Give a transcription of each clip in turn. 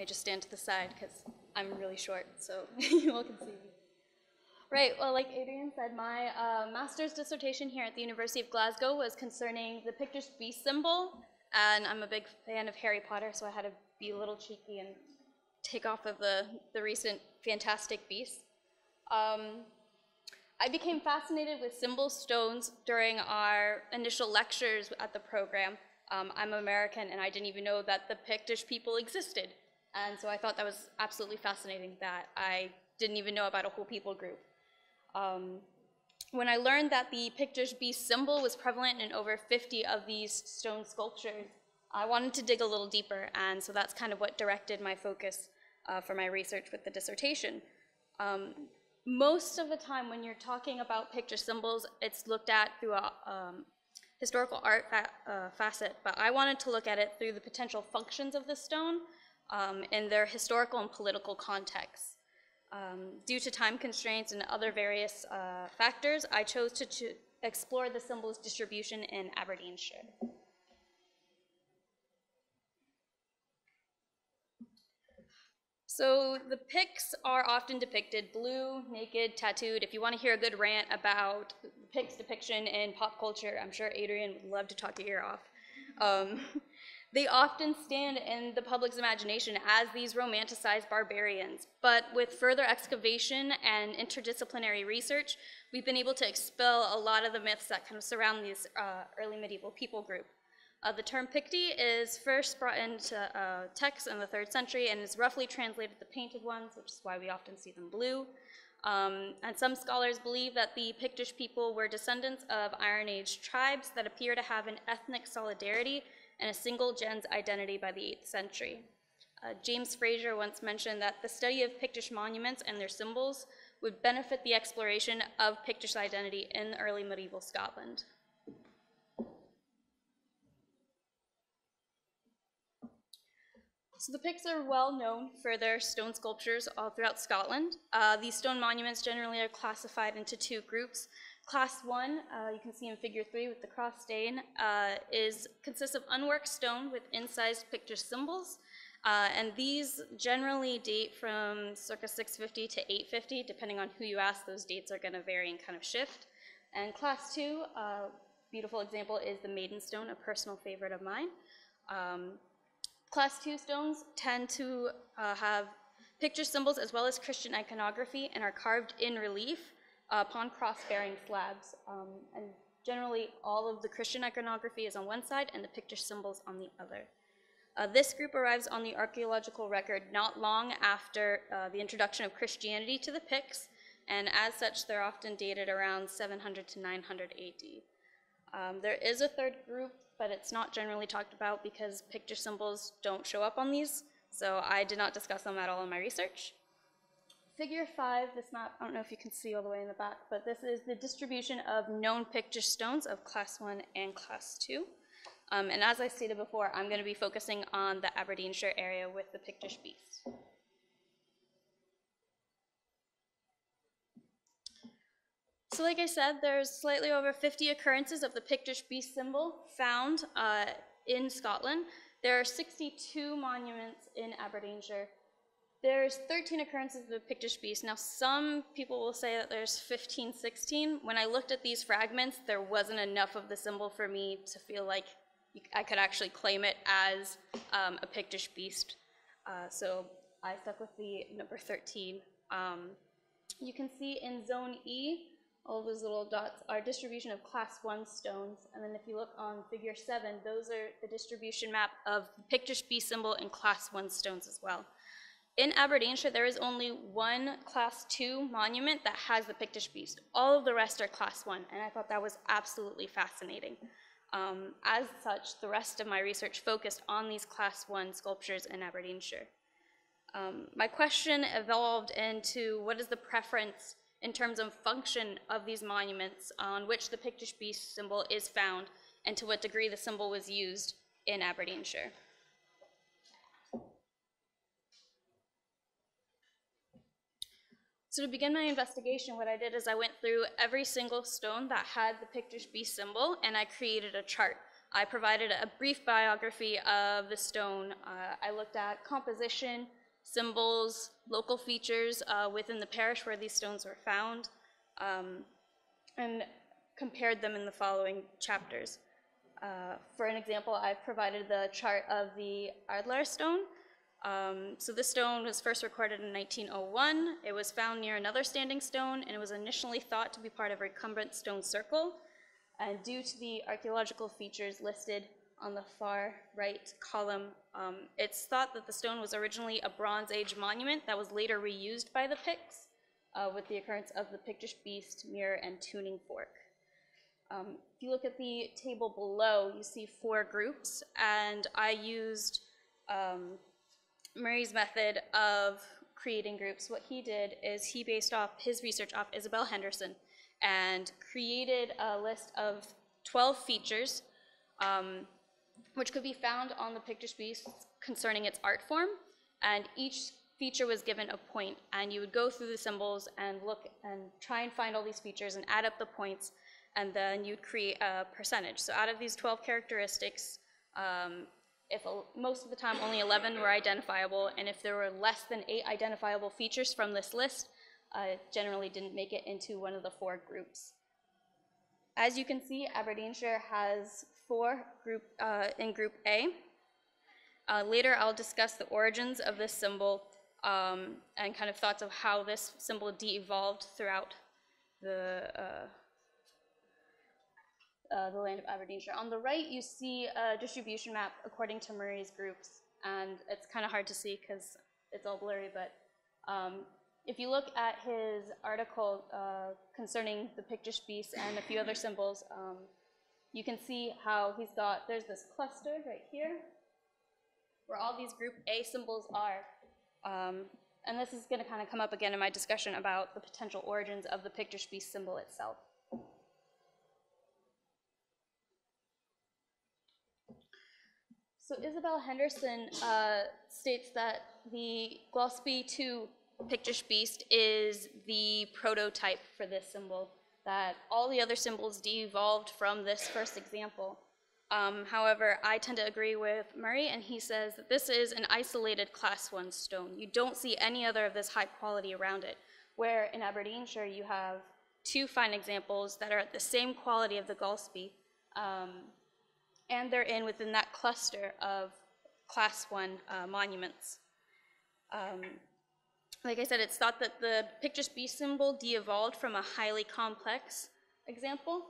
may just stand to the side because I'm really short, so you all can see me. Right, well, like Adrian said, my master's dissertation here at the University of Glasgow was concerning the Pictish beast symbol, and I'm a big fan of Harry Potter, so I had to be a little cheeky and take off of the recent Fantastic Beasts. I became fascinated with symbol stones during our initial lectures at the program. I'm American, and I didn't even know that the Pictish people existed, and so I thought that was absolutely fascinating that I didn't even know about a whole people group. When I learned that the Pictish beast symbol was prevalent in over 50 of these stone sculptures, I wanted to dig a little deeper, and so that's kind of what directed my focus for my research with the dissertation. Most of the time when you're talking about Pictish symbols, it's looked at through a historical art facet, but I wanted to look at it through the potential functions of the stone in their historical and political contexts. Due to time constraints and other various factors, I chose to explore the symbol's distribution in Aberdeenshire. So the Picts are often depicted blue, naked, tattooed. If you want to hear a good rant about Picts depiction in pop culture, I'm sure Adrian would love to talk your ear off. They often stand in the public's imagination as these romanticized barbarians, but with further excavation and interdisciplinary research, we've been able to expel a lot of the myths that kind of surround these early medieval people group. The term Picti is first brought into text in the 3rd century and is roughly translated to painted ones, which is why we often see them blue. And some scholars believe that the Pictish people were descendants of Iron Age tribes that appear to have an ethnic solidarity and a single gens identity by the 8th century. James Fraser once mentioned that the study of Pictish monuments and their symbols would benefit the exploration of Pictish identity in early medieval Scotland. So the Picts are well known for their stone sculptures all throughout Scotland. These stone monuments generally are classified into 2 groups. Class 1, you can see in figure 3 with the cross stain, consists of unworked stone with incised Pictish symbols, and these generally date from circa 650 to 850, depending on who you ask. Those dates are going to vary and kind of shift. And class 2, beautiful example is the Maiden Stone, a personal favorite of mine. Class 2 stones tend to have Pictish symbols as well as Christian iconography and are carved in relief upon cross-bearing slabs. And generally, all of the Christian iconography is on one side and the Pictish symbols on the other. This group arrives on the archaeological record not long after the introduction of Christianity to the Picts, and as such, they're often dated around 700 to 900 AD. There is a 3rd group, but it's not generally talked about because Pictish symbols don't show up on these, so I did not discuss them at all in my research. Figure 5, this map, I don't know if you can see all the way in the back, but this is the distribution of known Pictish stones of class 1 and class 2. And as I stated before, I'm going to be focusing on the Aberdeenshire area with the Pictish beast. So like I said, there's slightly over 50 occurrences of the Pictish beast symbol found in Scotland. There are 62 monuments in Aberdeenshire. There's 13 occurrences of the Pictish beast. Now, some people will say that there's 15, 16. When I looked at these fragments, there wasn't enough of the symbol for me to feel like I could actually claim it as a Pictish beast. So I stuck with the number 13. You can see in Zone E, all those little dots are distribution of class 1 stones. And then if you look on figure 7, those are the distribution map of the Pictish beast symbol in class 1 stones as well. In Aberdeenshire, there is only one class 2 monument that has the Pictish beast. All of the rest are class 1, and I thought that was absolutely fascinating. As such, the rest of my research focused on these class 1 sculptures in Aberdeenshire. My question evolved into what is the preference in terms of function of these monuments on which the Pictish beast symbol is found, and to what degree the symbol was used in Aberdeenshire. So to begin my investigation, what I did is I went through every single stone that had the Pictish beast symbol, and I created a chart I provided a brief biography of the stone. I looked at composition, symbols, local features within the parish where these stones were found, and compared them in the following chapters. For an example, I've provided the chart of the Ardlar stone. So this stone was first recorded in 1901. It was found near another standing stone, and it was initially thought to be part of a recumbent stone circle. And due to the archaeological features listed on the far right column, it's thought that the stone was originally a Bronze Age monument that was later reused by the Picts with the occurrence of the Pictish beast, mirror, and tuning fork. If you look at the table below, you see 4 groups, and I used Murray's method of creating groups. What he did is he based off his research off Isabel Henderson and created a list of 12 features which could be found on the Pictish beast concerning its art form, and each feature was given a point, and you would go through the symbols and look and try and find all these features and add up the points, and then you'd create a percentage. So out of these 12 characteristics, most of the time only 11 were identifiable, and if there were less than 8 identifiable features from this list, it generally didn't make it into one of the 4 groups. As you can see, Aberdeenshire has 4 in Group A. Later I'll discuss the origins of this symbol and kind of thoughts of how this symbol de-evolved throughout the land of Aberdeenshire. On the right, you see a distribution map according to Murray's groups, and it's kind of hard to see because it's all blurry, but if you look at his article concerning the Pictish beast and a few other symbols, you can see how there's this cluster right here, where all these Group A symbols are. And this is going to kind of come up again in my discussion about the potential origins of the Pictish beast symbol itself. So Isabel Henderson states that the Gillespie II Pictish beast is the prototype for this symbol, that all the other symbols de-evolved from this first example. However, I tend to agree with Murray, and he says that this is an isolated Class 1 stone. You don't see any other of this high quality around it, where in Aberdeenshire you have 2 fine examples that are at the same quality of the Gillespie, and they're within that cluster of Class 1 monuments. Like I said, it's thought that the Pictish beast symbol de-evolved from a highly complex example.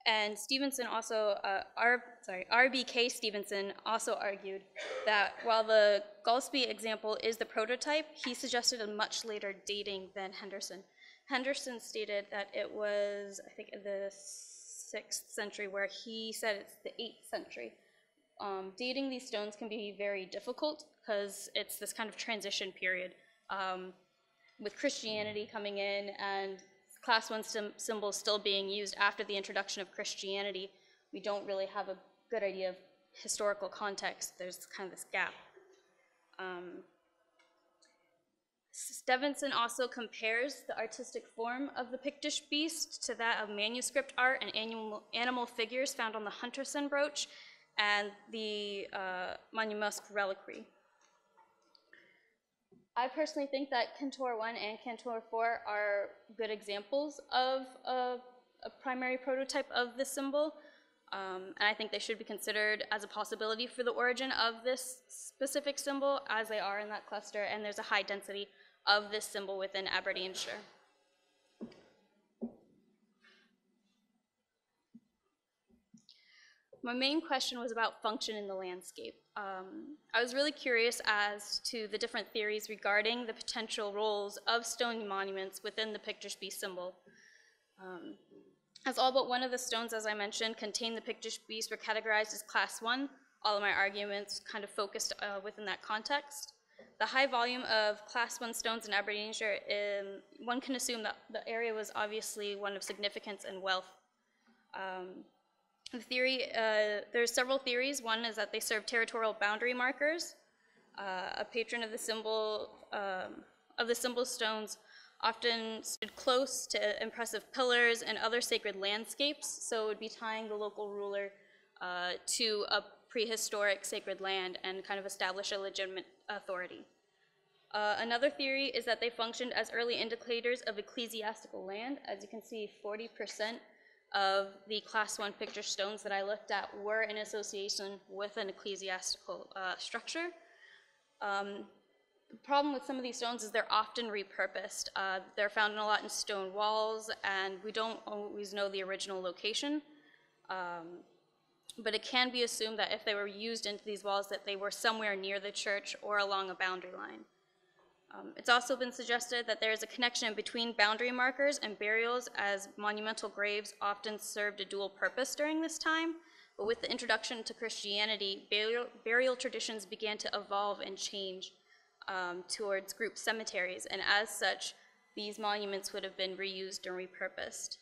And Stevenson also, RBK Stevenson also argued that while the Gillespie example is the prototype, he suggested a much later dating than Henderson. Henderson stated that it was, I think, the 6th century, where he said it's the 8th century. Dating these stones can be very difficult because it's this kind of transition period with Christianity coming in and Class 1 symbols still being used after the introduction of Christianity. We don't really have a good idea of historical context. There's kind of this gap. Stevenson also compares the artistic form of the Pictish beast to that of manuscript art and animal figures found on the Hunterson brooch and the Monymusk reliquary. I personally think that Cantor 1 and Cantor 4 are good examples of a primary prototype of this symbol, and I think they should be considered as a possibility for the origin of this specific symbol, as they are in that cluster, and there's a high density of this symbol within Aberdeenshire. My main question was about function in the landscape. I was really curious as to the different theories regarding the potential roles of stone monuments within the Pictish beast symbol. As all but one of the stones, as I mentioned, contained the Pictish beast were categorized as Class 1, all of my arguments kind of focused within that context. The high volume of Class 1 stones in Aberdeenshire, one can assume that the area was obviously one of significance and wealth. There's several theories. One is that they serve territorial boundary markers. A patron of the symbol stones often stood close to impressive pillars and other sacred landscapes, so it would be tying the local ruler to a prehistoric sacred land and kind of establish a legitimate authority. Another theory is that they functioned as early indicators of ecclesiastical land. As you can see, 40% of the Class 1 picture stones that I looked at were in association with an ecclesiastical structure. The problem with some of these stones is they're often repurposed. They're found a lot in stone walls, and we don't always know the original location. But it can be assumed that if they were used into these walls, that they were somewhere near the church or along a boundary line. It's also been suggested that there is a connection between boundary markers and burials, as monumental graves often served a dual purpose during this time. But with the introduction to Christianity, burial traditions began to evolve and change towards group cemeteries, and as such, these monuments would have been reused and repurposed.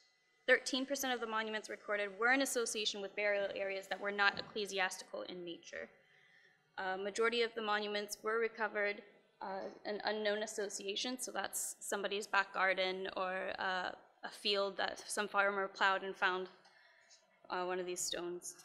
13% of the monuments recorded were in association with burial areas that were not ecclesiastical in nature. Majority of the monuments were recovered an unknown association, so that's somebody's back garden or a field that some farmer plowed and found one of these stones.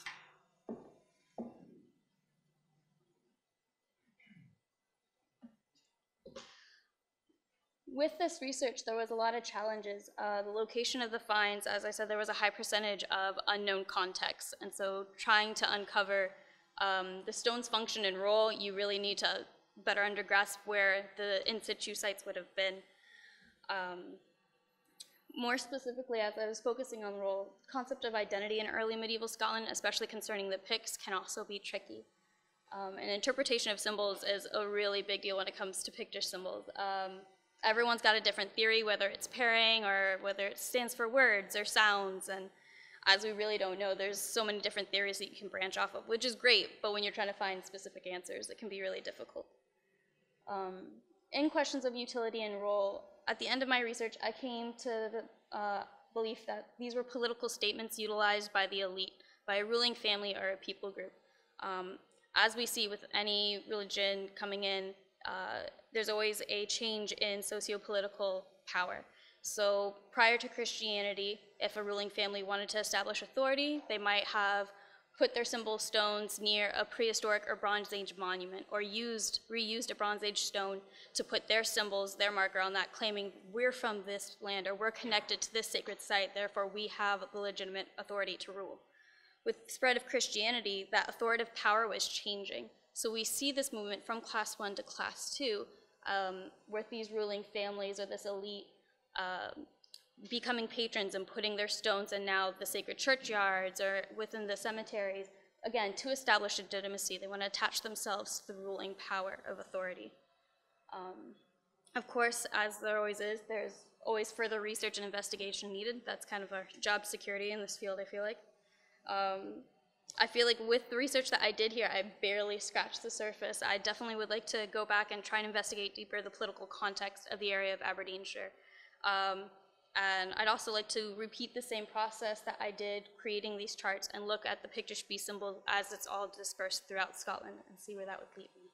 With this research, there was a lot of challenges. The location of the finds, as I said, there was a high percentage of unknown context, and so trying to uncover the stone's function and role, you really need to better grasp where the in situ sites would have been. More specifically, as I was focusing on the role, concept of identity in early medieval Scotland, especially concerning the Picts, can also be tricky. And interpretation of symbols is a really big deal when it comes to Pictish symbols. Everyone's got a different theory, whether it's pairing or whether it stands for words or sounds, and as we really don't know, there's so many different theories that you can branch off of, which is great, but when you're trying to find specific answers, it can be really difficult. In questions of utility and role, at the end of my research, I came to the belief that these were political statements utilized by the elite, by a ruling family or a people group. As we see with any religion coming in, there's always a change in socio-political power. So prior to Christianity, if a ruling family wanted to establish authority, they might have put their symbol stones near a prehistoric or Bronze Age monument, or reused a Bronze Age stone to put their symbols, their marker on that, claiming we're from this land or we're connected to this sacred site, therefore we have the legitimate authority to rule. With the spread of Christianity, that authoritative power was changing. So we see this movement from Class 1 to Class 2, with these ruling families or this elite becoming patrons and putting their stones in now the sacred churchyards or within the cemeteries, again, to establish legitimacy. They want to attach themselves to the ruling power of authority. Of course, as there always is, there's always further research and investigation needed. That's kind of our job security in this field, I feel like. I feel like with the research that I did here, I barely scratched the surface. I definitely would like to go back and try and investigate deeper the political context of the area of Aberdeenshire. And I'd also like to repeat the same process that I did creating these charts and look at the Pictish beast symbol as it's all dispersed throughout Scotland and see where that would lead me.